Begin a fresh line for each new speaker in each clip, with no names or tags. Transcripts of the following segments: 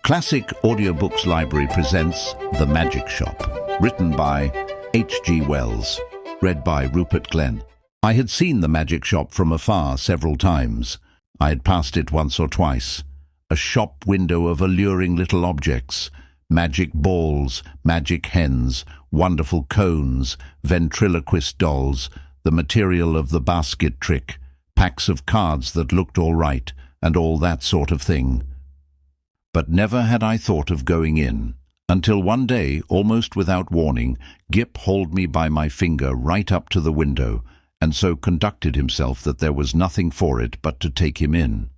Classic Audiobooks Library presents The Magic Shop, written by H.G. Wells, read by Rupert. I had seen the magic shop from afar several times. I had passed it once or twice. A shop window of alluring little objects, magic balls, magic hens, wonderful cones, ventriloquist dolls, the material of the basket trick, packs of cards that looked all right, and all that sort of thing. But never had I thought of going in, until one day, almost without warning, Gip hauled me by my finger right up to the window, and so conducted himself that there was nothing for it but to take him in.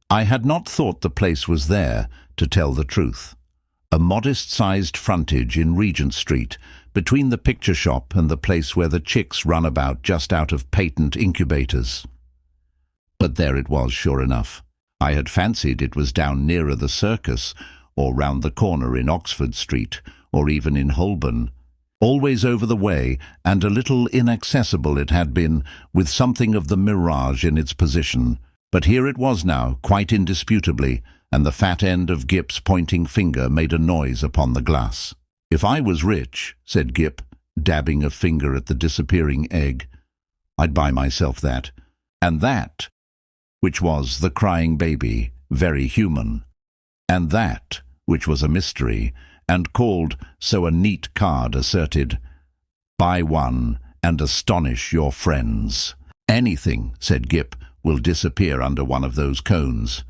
I had not thought the place was there, to tell the truth. A modest-sized frontage in Regent Street, between the picture shop and the place where the chicks run about just out of patent incubators. But there it was, sure enough. I had fancied it was down nearer the circus, or round the corner in Oxford Street, or even in Holborn. Always over the way, and a little inaccessible it had been, with something of the mirage in its position. But here it was now, quite indisputably, and the fat end of Gip's pointing finger made a noise upon the glass. "If I was rich," said Gip, dabbing a finger at the disappearing egg, "I'd buy myself that. And that," which was the crying baby, very human. And that, which was a mystery, and called, so a neat card asserted, "Buy one and astonish your friends." "Anything," said Gip, "will disappear under one of those cones.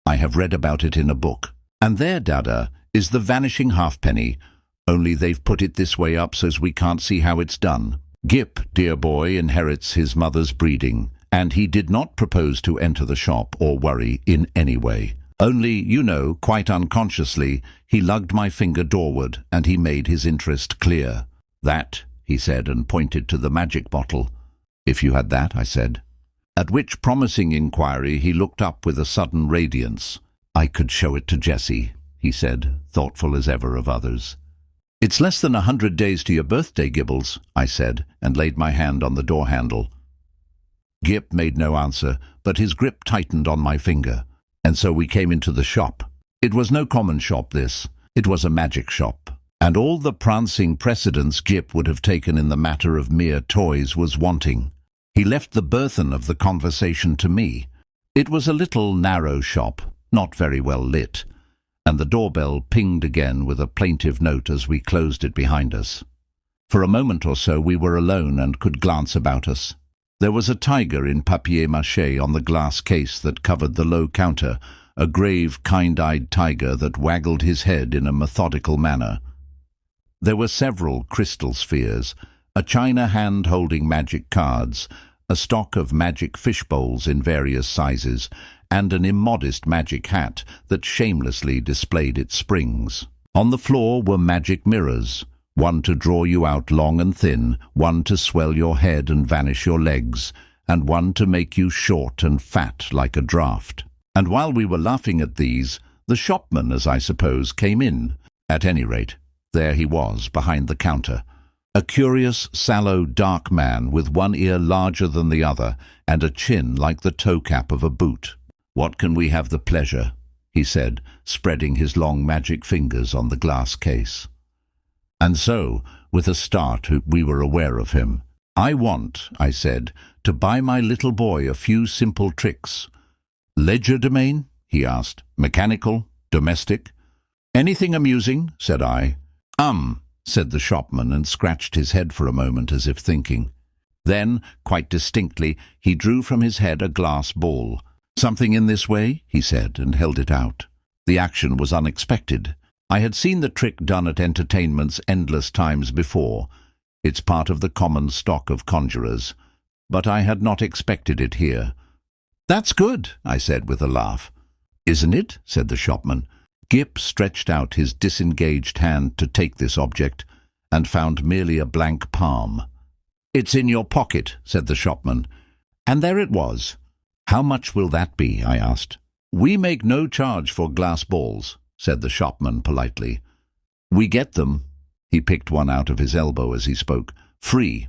I have read about it in a book. And there, Dada, is the vanishing halfpenny, only they've put it this way up so's we can't see how it's done." Gip, dear boy, inherits his mother's breeding, and he did not propose to enter the shop or worry in any way. Only, you know, quite unconsciously, he lugged my finger doorward, and he made his interest clear. "That," he said, and pointed to the magic bottle. "If you had that," I said. At which promising inquiry he looked up with a sudden radiance. "I could show it to Jessie," he said, thoughtful as ever of others. "It's less than 100 days to your birthday, Gibbles," I said, and laid my hand on the door handle. Gip made no answer, but his grip tightened on my finger, and so we came into the shop. It was no common shop, this. It was a magic shop, and all the prancing precedence Gip would have taken in the matter of mere toys was wanting. He left the burthen of the conversation to me. It was a little narrow shop, not very well lit, and the doorbell pinged again with a plaintive note as we closed it behind us. For a moment or so we were alone and could glance about us. There was a tiger in papier-mâché on the glass case that covered the low counter, a grave, kind-eyed tiger that waggled his head in a methodical manner. There were several crystal spheres, a china hand holding magic cards, a stock of magic fish bowls in various sizes, and an immodest magic hat that shamelessly displayed its springs. On the floor were magic mirrors, one to draw you out long and thin, one to swell your head and vanish your legs, and one to make you short and fat like a draught. And while we were laughing at these, the shopman, as I suppose, came in. At any rate, there he was, behind the counter. A curious, sallow, dark man with one ear larger than the other and a chin like the toe-cap of a boot. "What can we have the pleasure?" he said, spreading his long magic fingers on the glass case. And so, with a start, we were aware of him. "I want," I said, "to buy my little boy a few simple tricks." "Legerdemain?" he asked. "Mechanical? Domestic?" "Anything amusing," said I. Said the shopman, and scratched his head for a moment as if thinking. Then, quite distinctly, he drew from his head a glass ball. "Something in this way?" he said, and held it out. The action was unexpected. I had seen the trick done at entertainments endless times before. It's part of the common stock of conjurers. But I had not expected it here. "That's good," I said with a laugh. "Isn't it?" said the shopman. Gip stretched out his disengaged hand to take this object, and found merely a blank palm. "It's in your pocket," said the shopman. And there it was. "How much will that be?" I asked. "We make no charge for glass balls," said the shopman politely. "We get them," he picked one out of his elbow as he spoke, "free."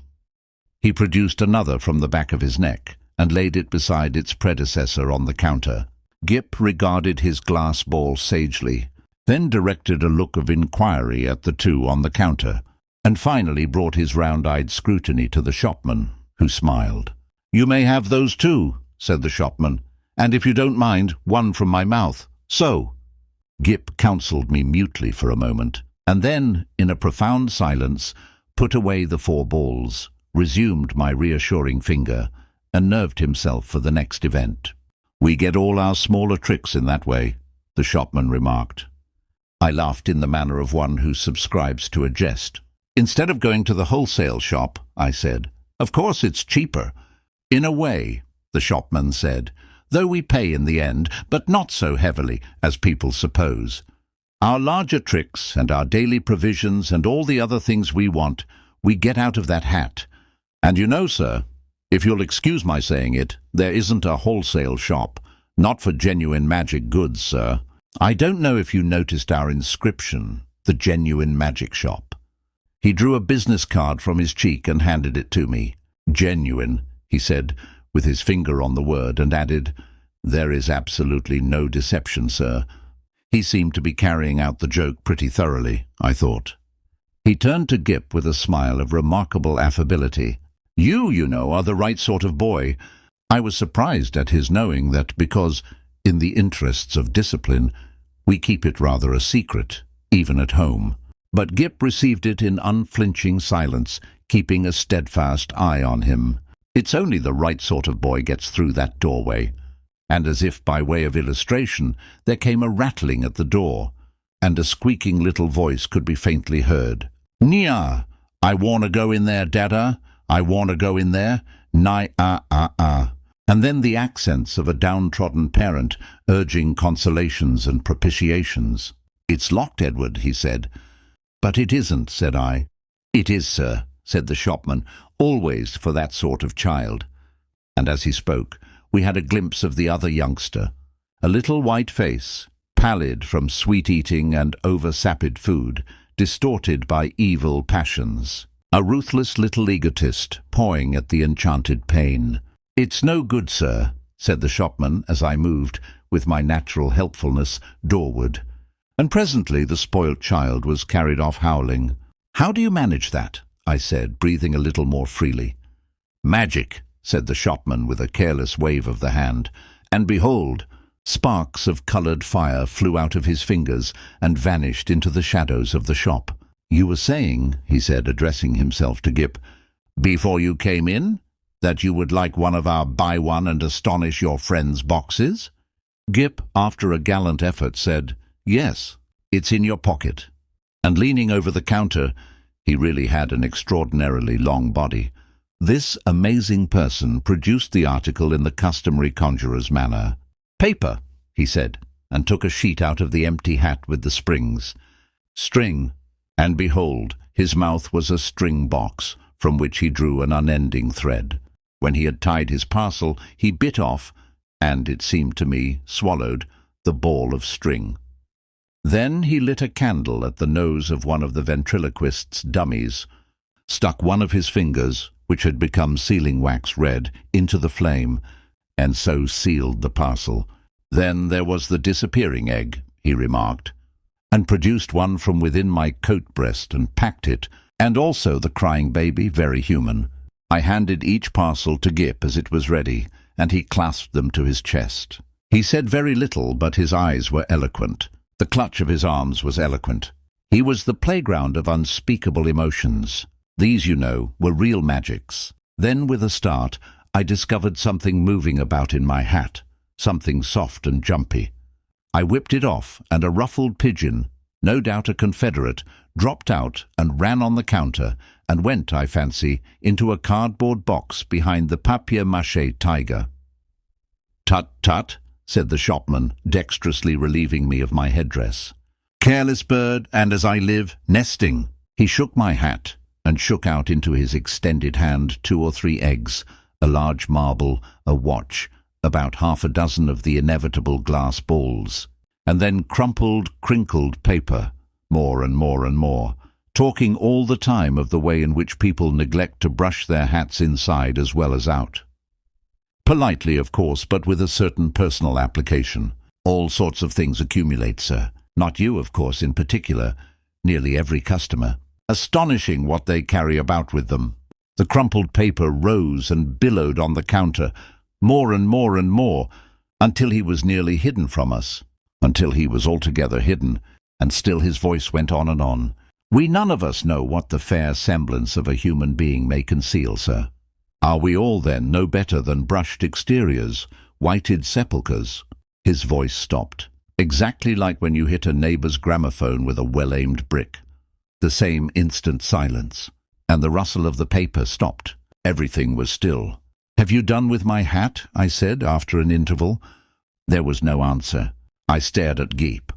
He produced another from the back of his neck, and laid it beside its predecessor on the counter. Gip regarded his glass ball sagely, then directed a look of inquiry at the two on the counter, and finally brought his round-eyed scrutiny to the shopman, who smiled. "You may have those too," said the shopman, "and if you don't mind, one from my mouth. So." Gip counselled me mutely for a moment, and then, in a profound silence, put away the 4 balls, resumed my reassuring finger, and nerved himself for the next event. "We get all our smaller tricks in that way," the shopman remarked. I laughed in the manner of one who subscribes to a jest. "Instead of going to the wholesale shop," I said. "Of course it's cheaper." "In a way," the shopman said, "though we pay in the end, but not so heavily as people suppose. Our larger tricks and our daily provisions and all the other things we want, we get out of that hat. And you know, sir, if you'll excuse my saying it, there isn't a wholesale shop. Not for genuine magic goods, sir. I don't know if you noticed our inscription, the Genuine Magic Shop." He drew a business card from his cheek and handed it to me. "Genuine," he said, with his finger on the word, and added, "There is absolutely no deception, sir." He seemed to be carrying out the joke pretty thoroughly, I thought. He turned to Gip with a smile of remarkable affability. You know, are the right sort of boy." I was surprised at his knowing that because, in the interests of discipline, we keep it rather a secret, even at home. But Gip received it in unflinching silence, keeping a steadfast eye on him. It's only the right sort of boy gets through that doorway. And as if by way of illustration, there came a rattling at the door, and a squeaking little voice could be faintly heard. "Nia, I wanna go in there, Dada. I wanna go in there. Ni-ah-ah-ah." And then the accents of a downtrodden parent urging consolations and propitiations. "It's locked, Edward," he said. "But it isn't," said I. "It is, sir," said the shopman, "always for that sort of child." And as he spoke, we had a glimpse of the other youngster, a little white face, pallid from sweet-eating and over-sapid food, distorted by evil passions. A ruthless little egotist, pawing at the enchanted pain. "It's no good, sir," said the shopman as I moved, with my natural helpfulness, doorward. And presently the spoilt child was carried off howling. "How do you manage that?" I said, breathing a little more freely. "Magic," said the shopman with a careless wave of the hand, and behold, sparks of coloured fire flew out of his fingers and vanished into the shadows of the shop. "You were saying," he said, addressing himself to Gip, "before you came in, that you would like one of our buy one and astonish your friends boxes?" Gip, after a gallant effort, said, "Yes, it's in your pocket." And leaning over the counter, he really had an extraordinarily long body. This amazing person produced the article in the customary conjurer's manner. "Paper," he said, and took a sheet out of the empty hat with the springs. "String," and behold, his mouth was a string box, from which he drew an unending thread. When he had tied his parcel, he bit off, and, it seemed to me, swallowed, the ball of string. Then he lit a candle at the nose of one of the ventriloquist's dummies, stuck one of his fingers, which had become sealing wax red, into the flame, and so sealed the parcel. "Then there was the disappearing egg," he remarked, and produced one from within my coat breast and packed it, and also the crying baby, very human. I handed each parcel to Gip as it was ready, and he clasped them to his chest. He said very little, but his eyes were eloquent. The clutch of his arms was eloquent. He was the playground of unspeakable emotions. These, you know, were real magics. Then, with a start, I discovered something moving about in my hat, something soft and jumpy. I whipped it off, and a ruffled pigeon, no doubt a Confederate, dropped out and ran on the counter, and went, I fancy, into a cardboard box behind the papier-mâché tiger. "Tut, tut," said the shopman, dexterously relieving me of my headdress. "Careless bird, and as I live, nesting." He shook my hat, and shook out into his extended hand 2 or 3 eggs, a large marble, a watch, about half a dozen of the inevitable glass balls, and then crumpled, crinkled paper, more and more and more, talking all the time of the way in which people neglect to brush their hats inside as well as out. Politely, of course, but with a certain personal application. All sorts of things accumulate, sir. Not you, of course, in particular. Nearly every customer. Astonishing what they carry about with them. The crumpled paper rose and billowed on the counter, more and more and more, until he was nearly hidden from us. Until he was altogether hidden, and still his voice went on and on. We none of us know what the fair semblance of a human being may conceal, sir. Are we all, then, no better than brushed exteriors, whited sepulchres? His voice stopped, exactly like when you hit a neighbour's gramophone with a well-aimed brick. The same instant silence, and the rustle of the paper stopped. Everything was still. "Have you done with my hat?" I said, after an interval. There was no answer. I stared at Gip,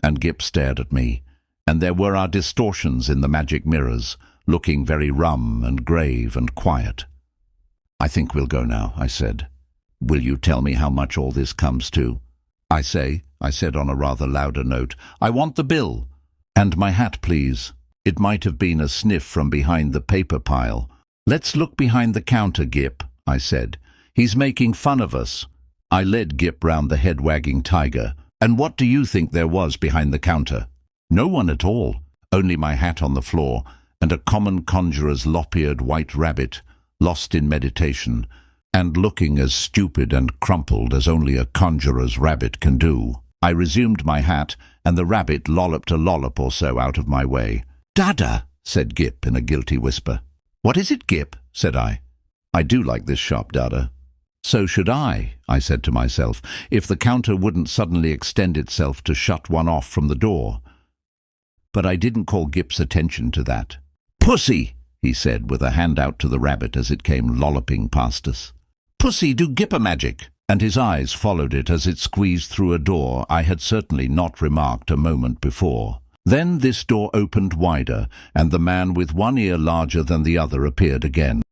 and Gip stared at me, and there were our distortions in the magic mirrors, looking very rum and grave and quiet. "I think we'll go now," I said. "Will you tell me how much all this comes to?" I said on a rather louder note, "I want the bill. And my hat, please." It might have been a sniff from behind the paper pile. "Let's look behind the counter, Gip," I said. "He's making fun of us." I led Gip round the head-wagging tiger. "And what do you think there was behind the counter?" "No one at all. Only my hat on the floor, and a common conjurer's lop-eared white rabbit, lost in meditation, and looking as stupid and crumpled as only a conjurer's rabbit can do." I resumed my hat, and the rabbit lolloped a lollop or so out of my way. "Dada," said Gip in a guilty whisper. "What is it, Gip?" said I. "I do like this shop, Dada." "So should I said to myself, if the counter wouldn't suddenly extend itself to shut one off from the door. But I didn't call Gip's attention to that. "Pussy," he said, with a hand out to the rabbit as it came lolloping past us. "Pussy, do Gip a magic." And his eyes followed it as it squeezed through a door I had certainly not remarked a moment before. Then this door opened wider, and the man with one ear larger than the other appeared again.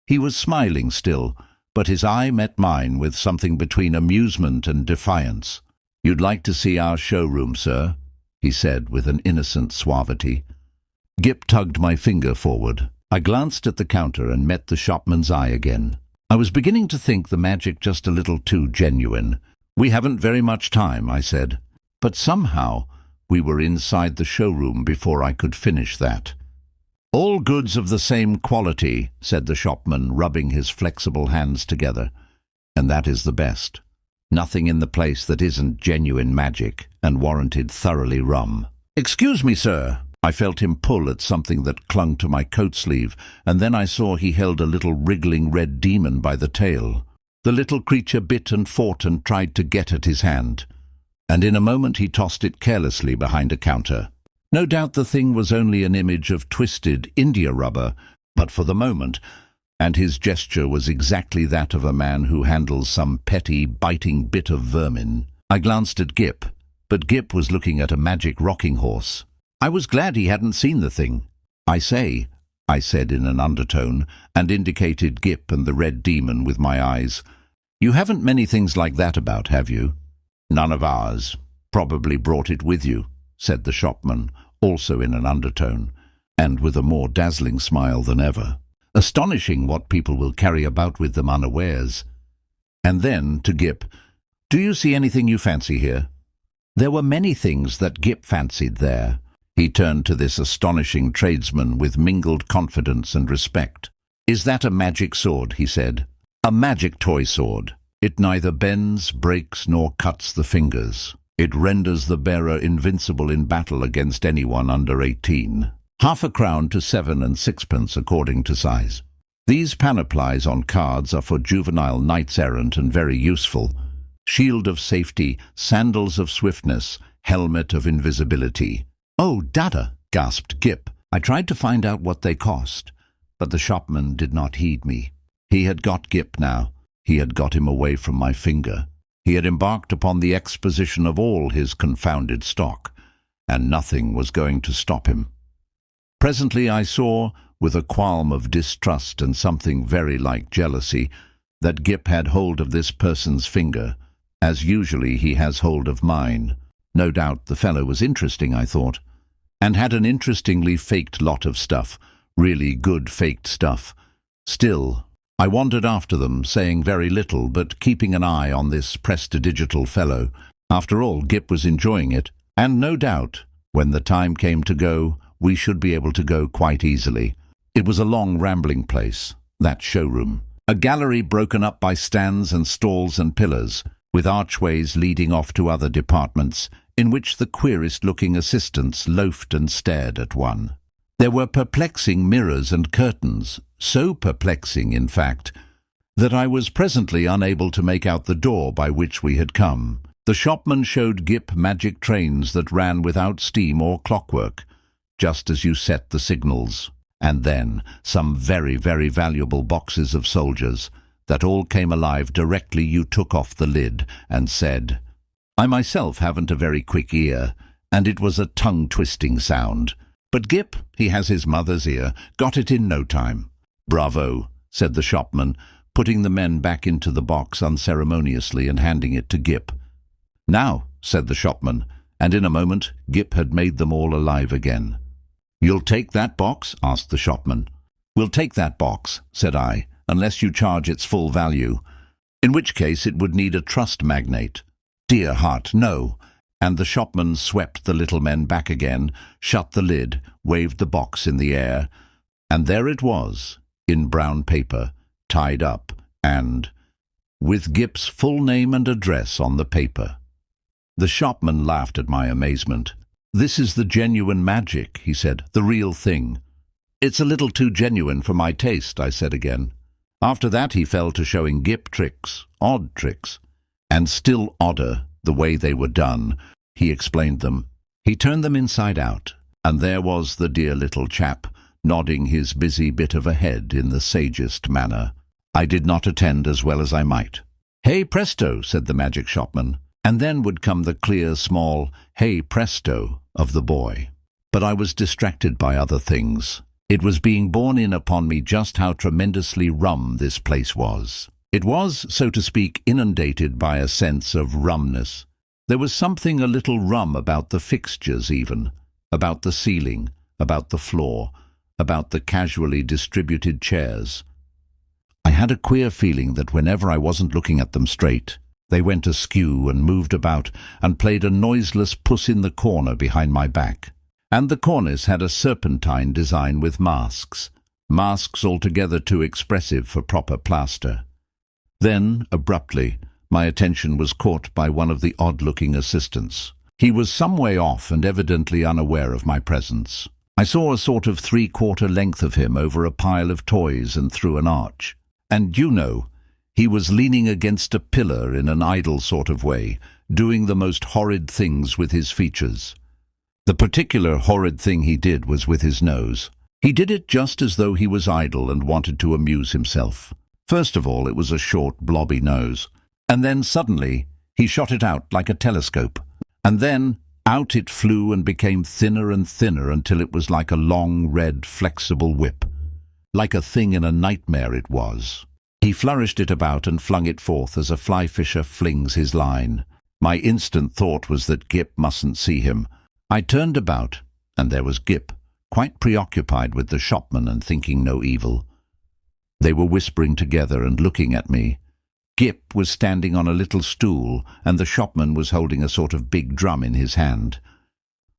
He was smiling still, but his eye met mine with something between amusement and defiance. "You'd like to see our showroom, sir?" he said with an innocent suavity. Gip tugged my finger forward. I glanced at the counter and met the shopman's eye again. I was beginning to think the magic just a little too genuine. "We haven't very much time," I said. But somehow we were inside the showroom before I could finish that. "All goods of the same quality," said the shopman, rubbing his flexible hands together. "And that is the best. Nothing in the place that isn't genuine magic and warranted thoroughly rum." "Excuse me, sir." I felt him pull at something that clung to my coat sleeve, and then I saw he held a little wriggling red demon by the tail. The little creature bit and fought and tried to get at his hand, and in a moment he tossed it carelessly behind a counter. No doubt the thing was only an image of twisted India rubber, but for the moment, and his gesture was exactly that of a man who handles some petty, biting bit of vermin. I glanced at Gip, but Gip was looking at a magic rocking horse. I was glad he hadn't seen the thing. I said in an undertone, and indicated Gip and the red demon with my eyes. "You haven't many things like that about, have you?" "None of ours. Probably brought it with you," said the shopman, also in an undertone, and with a more dazzling smile than ever. "Astonishing what people will carry about with them unawares." And then, to Gip, "Do you see anything you fancy here?" There were many things that Gip fancied there. He turned to this astonishing tradesman with mingled confidence and respect. "Is that a magic sword?" he said. "A magic toy sword. It neither bends, breaks, nor cuts the fingers. It renders the bearer invincible in battle against anyone under 18. Half a crown to 7 and 6pence according to size. These panoplies on cards are for juvenile knights-errant and very useful. Shield of safety, sandals of swiftness, helmet of invisibility." "Oh, Dada," gasped Gip. I tried to find out what they cost, but the shopman did not heed me. He had got Gip now. He had got him away from my finger. He had embarked upon the exposition of all his confounded stock, and nothing was going to stop him. Presently I saw, with a qualm of distrust and something very like jealousy, that Gip had hold of this person's finger, as usually he has hold of mine. No doubt the fellow was interesting, I thought, and had an interestingly faked lot of stuff, really good faked stuff. Still, I wandered after them, saying very little, but keeping an eye on this prestidigital fellow. After all, Gip was enjoying it, and no doubt, when the time came to go, we should be able to go quite easily. It was a long, rambling place, that showroom. A gallery broken up by stands and stalls and pillars, with archways leading off to other departments, in which the queerest-looking assistants loafed and stared at one. There were perplexing mirrors and curtains, so perplexing, in fact, that I was presently unable to make out the door by which we had come. The shopman showed Gip magic trains that ran without steam or clockwork, just as you set the signals, and then some very, very valuable boxes of soldiers that all came alive directly you took off the lid and said, I myself haven't a very quick ear, and it was a tongue-twisting sound. But Gip, he has his mother's ear, got it in no time. Bravo, said the shopman, putting the men back into the box unceremoniously and handing it to Gip. Now, said the shopman, and in a moment Gip had made them all alive again. You'll take that box? Asked the shopman. We'll take that box, said I, unless you charge its full value, in which case it would need a trust magnate. Dear heart, no. And the shopman swept the little men back again, shut the lid, waved the box in the air, and there it was, in brown paper, tied up, and with Gip's full name and address on the paper. The shopman laughed at my amazement. This is the genuine magic, he said, the real thing. It's a little too genuine for my taste, I said again. After that he fell to showing Gip tricks, odd tricks, and still odder the way they were done. He explained them. He turned them inside out, and there was the dear little chap, nodding his busy bit of a head in the sagest manner. I did not attend as well as I might. Hey presto, said the magic shopman, and then would come the clear, small hey presto of the boy. But I was distracted by other things. It was being borne in upon me just how tremendously rum this place was. It was, so to speak, inundated by a sense of rumness. There was something a little rum about the fixtures even, about the ceiling, about the floor, about the casually distributed chairs. I had a queer feeling that whenever I wasn't looking at them straight, they went askew and moved about and played a noiseless puss-in-the-corner behind my back. And the cornice had a serpentine design with masks altogether too expressive for proper plaster. Then, abruptly, my attention was caught by one of the odd-looking assistants. He was some way off and evidently unaware of my presence. I saw a sort of three-quarter length of him over a pile of toys and through an arch. And you know, he was leaning against a pillar in an idle sort of way, doing the most horrid things with his features. The particular horrid thing he did was with his nose. He did it just as though he was idle and wanted to amuse himself. First of all, it was a short, blobby nose, and then suddenly he shot it out like a telescope, and then out it flew and became thinner and thinner until it was like a long, red, flexible whip. Like a thing in a nightmare it was. He flourished it about and flung it forth as a fly-fisher flings his line. My instant thought was that Gip mustn't see him. I turned about, and there was Gip, quite preoccupied with the shopman and thinking no evil. They were whispering together and looking at me. Gip was standing on a little stool, and the shopman was holding a sort of big drum in his hand.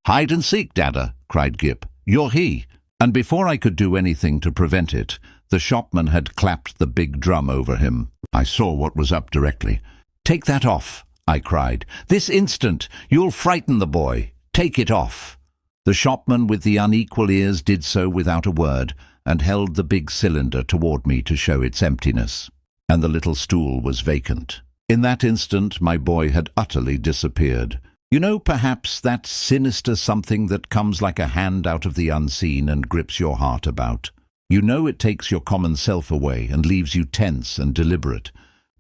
"Hide and seek, Dada," cried Gip. "You're he." And before I could do anything to prevent it, the shopman had clapped the big drum over him. I saw what was up directly. "Take that off," I cried. "This instant! You'll frighten the boy. Take it off." The shopman with the unequal ears did so without a word, and held the big cylinder toward me to show its emptiness. And the little stool was vacant. In that instant my boy had utterly disappeared. You know, perhaps that sinister something that comes like a hand out of the unseen and grips your heart about. You know it takes your common self away and leaves you tense and deliberate,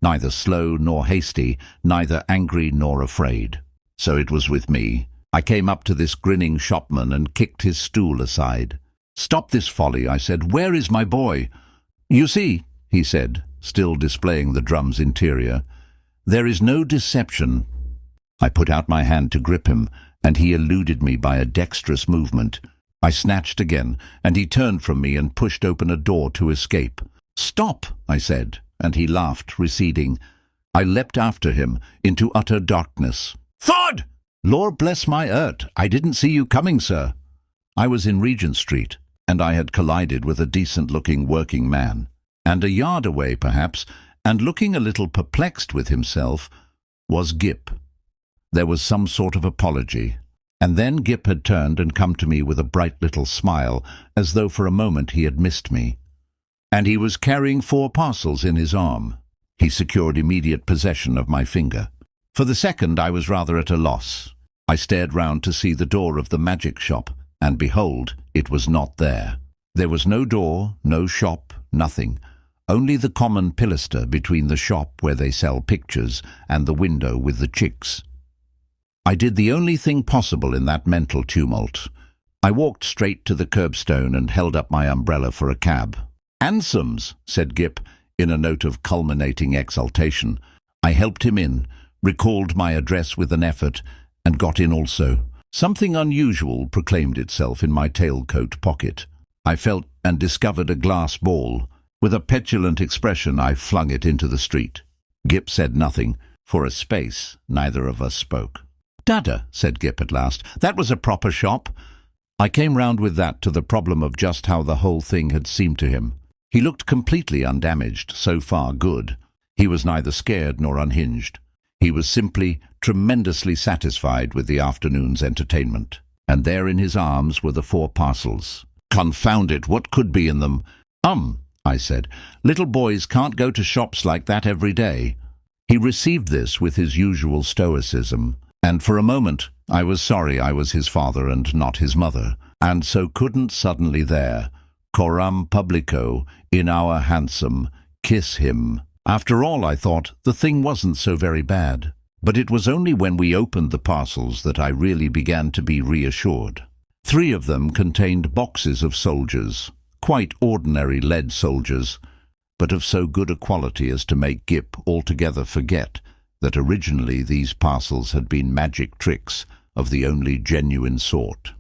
neither slow nor hasty, neither angry nor afraid. So it was with me. I came up to this grinning shopman and kicked his stool aside. "Stop this folly," I said. "Where is my boy?" "You see," he said, still displaying the drum's interior, "there is no deception." I put out my hand to grip him, and he eluded me by a dexterous movement. I snatched again, and he turned from me and pushed open a door to escape. "Stop," I said, and he laughed, receding. I leapt after him, into utter darkness. Thud! Lord bless my earth, I didn't see you coming, sir. I was in Regent Street, and I had collided with a decent-looking working man. And a yard away, perhaps, and looking a little perplexed with himself, was Gip. There was some sort of apology, and then Gip had turned and come to me with a bright little smile, as though for a moment he had missed me. And he was carrying 4 parcels in his arm. He secured immediate possession of my finger. For the second I was rather at a loss. I stared round to see the door of the magic shop, and behold, it was not there. There was no door, no shop, nothing. Only the common pilaster between the shop where they sell pictures and the window with the chicks. I did the only thing possible in that mental tumult. I walked straight to the curbstone and held up my umbrella for a cab. "Hansoms," said Gip, in a note of culminating exultation. I helped him in, recalled my address with an effort, and got in also. Something unusual proclaimed itself in my tailcoat pocket. I felt and discovered a glass ball. With a petulant expression, I flung it into the street. Gip said nothing. For a space, neither of us spoke. "Dada," said Gip at last, "that was a proper shop." I came round with that to the problem of just how the whole thing had seemed to him. He looked completely undamaged, so far good. He was neither scared nor unhinged. He was simply tremendously satisfied with the afternoon's entertainment. And there in his arms were the 4 parcels. "Confound it, what could be in them?" I said. "Little boys can't go to shops like that every day." He received this with his usual stoicism, and for a moment I was sorry I was his father and not his mother, and so couldn't suddenly there, coram publico, in our hansom, kiss him. After all, I thought, the thing wasn't so very bad. But it was only when we opened the parcels that I really began to be reassured. 3 of them contained boxes of soldiers, quite ordinary lead soldiers, but of so good a quality as to make Gip altogether forget that originally these parcels had been magic tricks of the only genuine sort.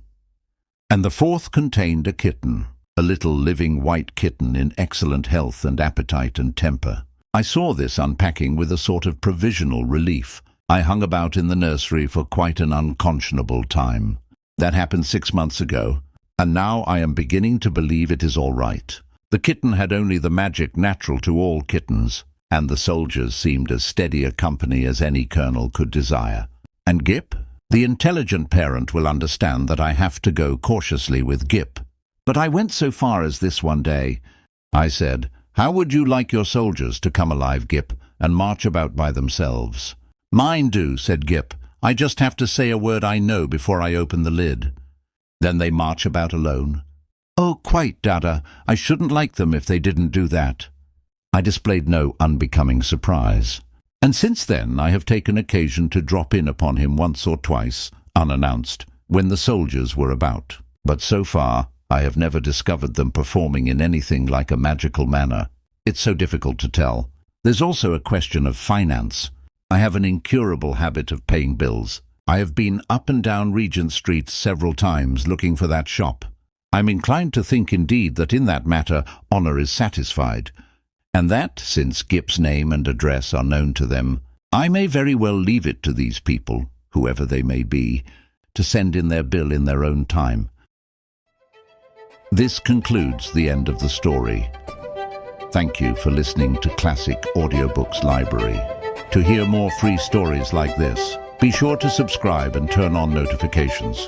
And the 4th contained a kitten, a little living white kitten in excellent health and appetite and temper. I saw this unpacking with a sort of provisional relief. I hung about in the nursery for quite an unconscionable time. That happened 6 months ago, and now I am beginning to believe it is all right. The kitten had only the magic natural to all kittens, and the soldiers seemed as steady a company as any colonel could desire. And Gip? The intelligent parent will understand that I have to go cautiously with Gip. But I went so far as this one day. I said, "How would you like your soldiers to come alive, Gip, and march about by themselves?" "Mine do," said Gip. "I just have to say a word I know before I open the lid." "Then they march about alone?" "Oh, quite, Dada. I shouldn't like them if they didn't do that." I displayed no unbecoming surprise. And since then I have taken occasion to drop in upon him once or twice, unannounced, when the soldiers were about. But so far I have never discovered them performing in anything like a magical manner. It's so difficult to tell. There's also a question of finance. I have an incurable habit of paying bills. I have been up and down Regent Street several times looking for that shop. I'm inclined to think indeed that in that matter honour is satisfied, and that, since Gip's name and address are known to them, I may very well leave it to these people, whoever they may be, to send in their bill in their own time. This concludes the end of the story. Thank you for listening to Classic Audiobooks Library. To hear more free stories like this, be sure to subscribe and turn on notifications.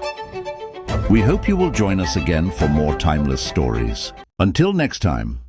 We hope you will join us again for more timeless stories. Until next time.